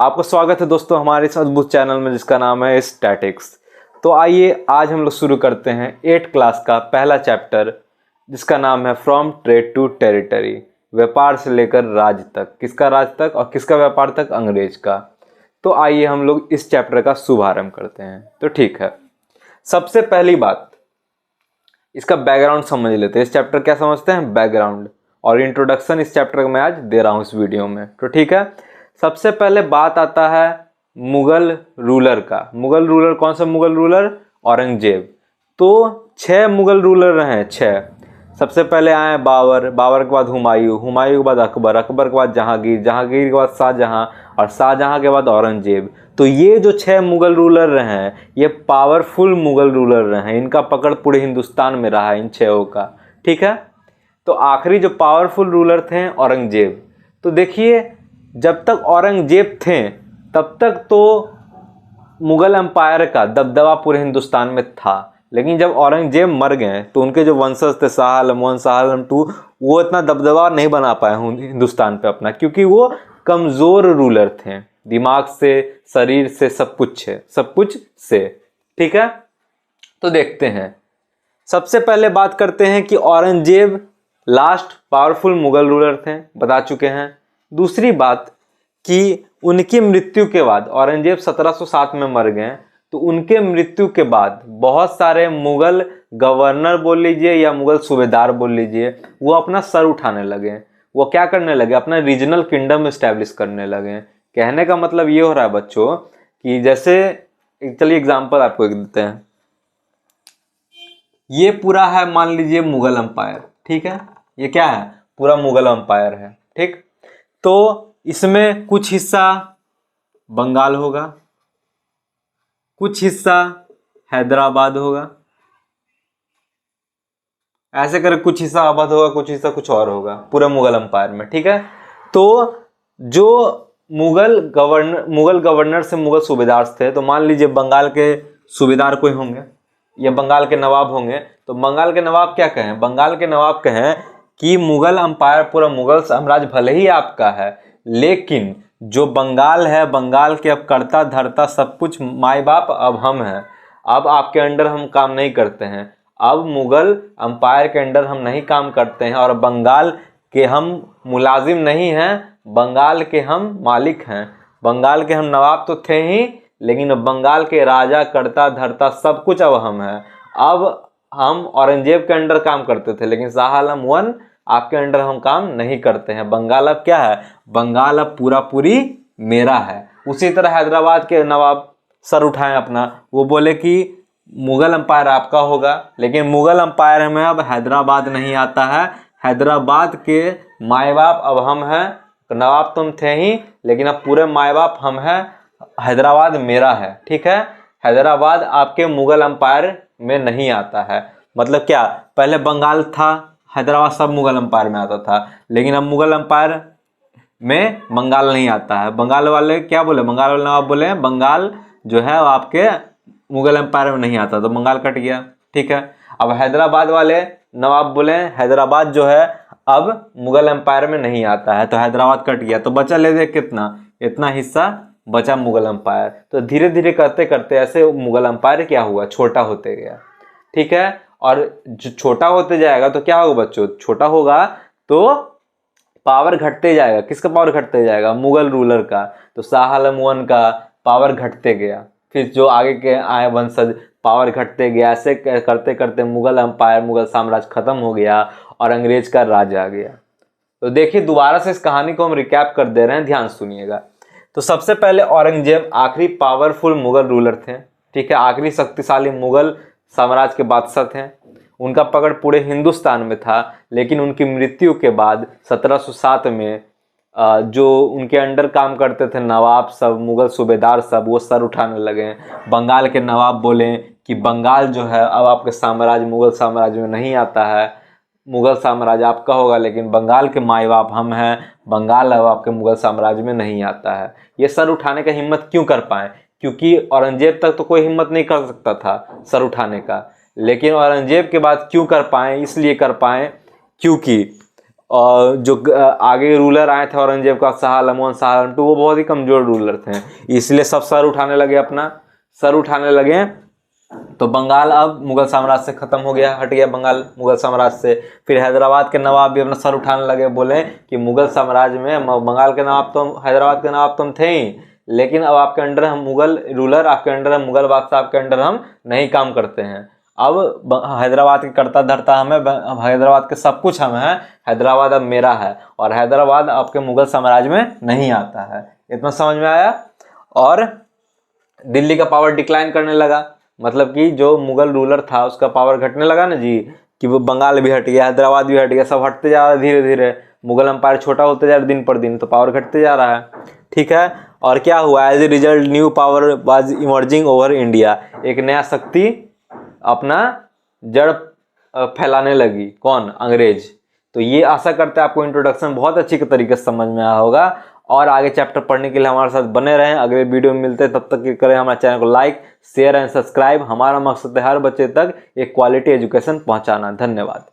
आपका स्वागत है दोस्तों हमारे इस अद्भुत चैनल में जिसका नाम है स्टैटिक्स। तो आइए आज हम लोग शुरू करते हैं 8th क्लास का पहला चैप्टर जिसका नाम है फ्रॉम ट्रेड टू टेरिटरी, व्यापार से लेकर राज तक। किसका राज तक और किसका व्यापार तक? अंग्रेज का। तो आइए हम लोग इस चैप्टर का शुभारंभ करते हैं। तो ठीक है, सबसे पहली बात इसका बैकग्राउंड समझ लेते हैं। इस चैप्टर क्या समझते हैं? बैकग्राउंड और इंट्रोडक्शन इस चैप्टर का मैं आज दे रहा हूँ इस वीडियो में। तो ठीक है, सबसे पहले बात आता है मुगल रूलर का। मुगल रूलर कौन सा मुगल रूलर? औरंगजेब। तो 6 मुगल रूलर रहे, 6। सबसे पहले आए बाबर, बाबर के बाद हुमायूं, हुमायूं के बाद अकबर, अकबर के बाद जहांगीर, जहांगीर के बाद शाहजहां और शाहजहां के बाद औरंगजेब। तो ये जो 6 मुगल रूलर रहे हैं ये पावरफुल मुगल रूलर रहे हैं। इनका पकड़ पूरे हिंदुस्तान में रहा है इन 6 का। ठीक है, तो आखिरी जो पावरफुल रूलर थे औरंगजेब। तो देखिए, जब तक औरंगजेब थे तब तक तो मुगल एम्पायर का दबदबा पूरे हिंदुस्तान में था, लेकिन जब औरंगजेब मर गए तो उनके जो वंशज थे शाह आलम 1, शाह आलम 2, वो इतना दबदबा नहीं बना पाए हिंदुस्तान पे अपना, क्योंकि वो कमज़ोर रूलर थे, दिमाग से, शरीर से, सब कुछ से। ठीक है, तो देखते हैं। सबसे पहले बात करते हैं कि Aurangzeb last powerful Mughal ruler थे, बता चुके हैं। दूसरी बात कि उनकी मृत्यु के बाद, औरंगजेब 1707 में मर गए, तो उनके मृत्यु के बाद बहुत सारे मुगल गवर्नर बोल लीजिए या मुगल सूबेदार बोल लीजिए, वो अपना सर उठाने लगे। वो क्या करने लगे? अपना रीजनल किंगडम एस्टेब्लिश करने लगे। कहने का मतलब ये हो रहा है बच्चों कि जैसे, चलिए एग्जाम्पल आपको एक देते हैं। ये पूरा है मान लीजिए मुगल एम्पायर। ठीक है, ये क्या है? पूरा मुगल एम्पायर है। ठीक, तो इसमें कुछ हिस्सा बंगाल होगा, कुछ हिस्सा हैदराबाद होगा, ऐसे कर कुछ हिस्सा अवध होगा, कुछ हिस्सा कुछ और होगा पूरे मुगल एम्पायर में। ठीक है, तो जो मुगल गवर्नर से मुगल सूबेदार थे, तो मान लीजिए बंगाल के सूबेदार कोई होंगे या बंगाल के नवाब होंगे। तो बंगाल के नवाब क्या कहें? बंगाल के नवाब कहें कि मुगल एम्पायर, पूरा मुगल साम्राज्य भले ही आपका है, लेकिन जो बंगाल है, बंगाल के अब कर्ता धर्ता सब कुछ माई बाप अब हम हैं। अब आपके अंडर हम काम नहीं करते हैं, अब मुगल एम्पायर के अंडर हम नहीं काम करते हैं, और बंगाल के हम मुलाजिम नहीं हैं, बंगाल के हम मालिक हैं। बंगाल के हम नवाब तो थे ही, लेकिन बंगाल के राजा कर्ता धर्ता सब कुछ अब हम हैं। अब हम औरंगजेब के अंडर काम करते थे, लेकिन शाह आलम 1 आपके अंडर हम काम नहीं करते हैं। बंगाल अब क्या है? बंगाल अब पूरा पूरी मेरा है। उसी तरह हैदराबाद के नवाब सर उठाएं अपना, वो बोले कि मुगल एम्पायर आपका होगा, लेकिन मुगल एम्पायर में अब हैदराबाद नहीं आता है। हैदराबाद के माए बाप अब हम हैं। नवाब तुम थे ही, लेकिन अब पूरे माए बाप हम हैं, हैदराबाद मेरा है। ठीक है, हैदराबाद आपके मुगल एम्पायर में नहीं आता है। मतलब क्या? पहले बंगाल था, हैदराबाद सब मुगल एम्पायर में आता था, लेकिन अब मुगल एम्पायर में बंगाल नहीं आता है। बंगाल वाले क्या बोले? बंगाल वाले नवाब बोले बंगाल जो है वो आपके मुगल एम्पायर में नहीं आता, तो बंगाल कट गया। ठीक है, अब हैदराबाद वाले नवाब बोले हैदराबाद जो है अब मुगल एम्पायर में नहीं आता है, तो हैदराबाद कट गया। तो बचा ले दे कितना? इतना हिस्सा बचा मुगल एम्पायर। तो धीरे धीरे करते करते ऐसे मुगल एम्पायर क्या हुआ? छोटा होते गया। ठीक है, और जो छोटा होते जाएगा तो क्या होगा बच्चों? छोटा होगा तो पावर घटते जाएगा। किसका पावर घटते जाएगा? मुगल रूलर का। तो शाह आलम 1 का पावर घटते गया, फिर जो आगे के आए वंशज पावर घटते गया। ऐसे करते करते मुगल एम्पायर, मुगल साम्राज्य खत्म हो गया और अंग्रेज का राज आ गया। तो देखिए, दोबारा से इस कहानी को हम रिकैप कर दे रहे हैं, ध्यान सुनिएगा। तो सबसे पहले औरंगजेब आखिरी पावरफुल मुगल रूलर थे। ठीक है, आखिरी शक्तिशाली मुगल साम्राज्य के बादशाह थे। उनका पकड़ पूरे हिंदुस्तान में था, लेकिन उनकी मृत्यु के बाद 1707 में जो उनके अंडर काम करते थे नवाब सब, मुगल सूबेदार सब, वो सर उठाने लगे। बंगाल के नवाब बोले कि बंगाल जो है अब आपके साम्राज्य, मुगल साम्राज्य में नहीं आता है। मुगल साम्राज्य आपका होगा, लेकिन बंगाल के माई बाप हम हैं, बंगाल अब आपके मुगल साम्राज्य में नहीं आता है। ये सर उठाने का हिम्मत क्यों कर पाए? क्योंकि औरंगजेब तक तो कोई हिम्मत नहीं कर सकता था सर उठाने का, लेकिन औरंगजेब के बाद क्यों कर पाए? इसलिए कर पाए क्योंकि और जो आगे रूलर आए थे औरंगजेब का, शाह आलम 1 शाह आलम 2, वो बहुत ही कमजोर रूलर थे, इसलिए सब सर उठाने लगे, अपना सर उठाने लगे। तो बंगाल अब मुगल साम्राज्य से खत्म हो गया, हट गया बंगाल मुगल साम्राज्य से। फिर हैदराबाद के नवाब भी अपना सर उठाने लगे, बोले कि मुगल साम्राज्य में बंगाल के नवाब तो, हैदराबाद के नवाब तुम थे ही, लेकिन अब आपके अंडर हम मुगल रूलर, आपके अंडर हम मुगल बादशाह, आपके अंडर हम नहीं काम करते हैं। अब हैदराबाद के करता धरता हमें, हैदराबाद के सब कुछ हम हैं, हैदराबाद अब मेरा है, और हैदराबाद आपके मुगल साम्राज्य में नहीं आता है। इतना समझ में आया। और दिल्ली का पावर डिक्लाइन करने लगा, मतलब कि जो मुगल रूलर था उसका पावर घटने लगा ना जी, कि वो बंगाल भी हट गया, हैदराबाद भी हट गया, सब हटते जा रहा है धीरे धीरे, मुगल एम्पायर छोटा होते जा रहा है दिन पर दिन, तो पावर घटते जा रहा है। ठीक है, और क्या हुआ, as a result new power was emerging over India, एक नया शक्ति अपना जड़ फैलाने लगी, कौन, अंग्रेज। तो ये आशा करते हैं आपको इंट्रोडक्शन बहुत अच्छी तरीके से समझ में आया होगा, और आगे चैप्टर पढ़ने के लिए हमारे साथ बने रहें। अगले वीडियो में मिलते हैं, तब तक करें हमारे चैनल को लाइक, शेयर एंड सब्सक्राइब। हमारा मकसद है हर बच्चे तक एक क्वालिटी एजुकेशन पहुंचाना। धन्यवाद।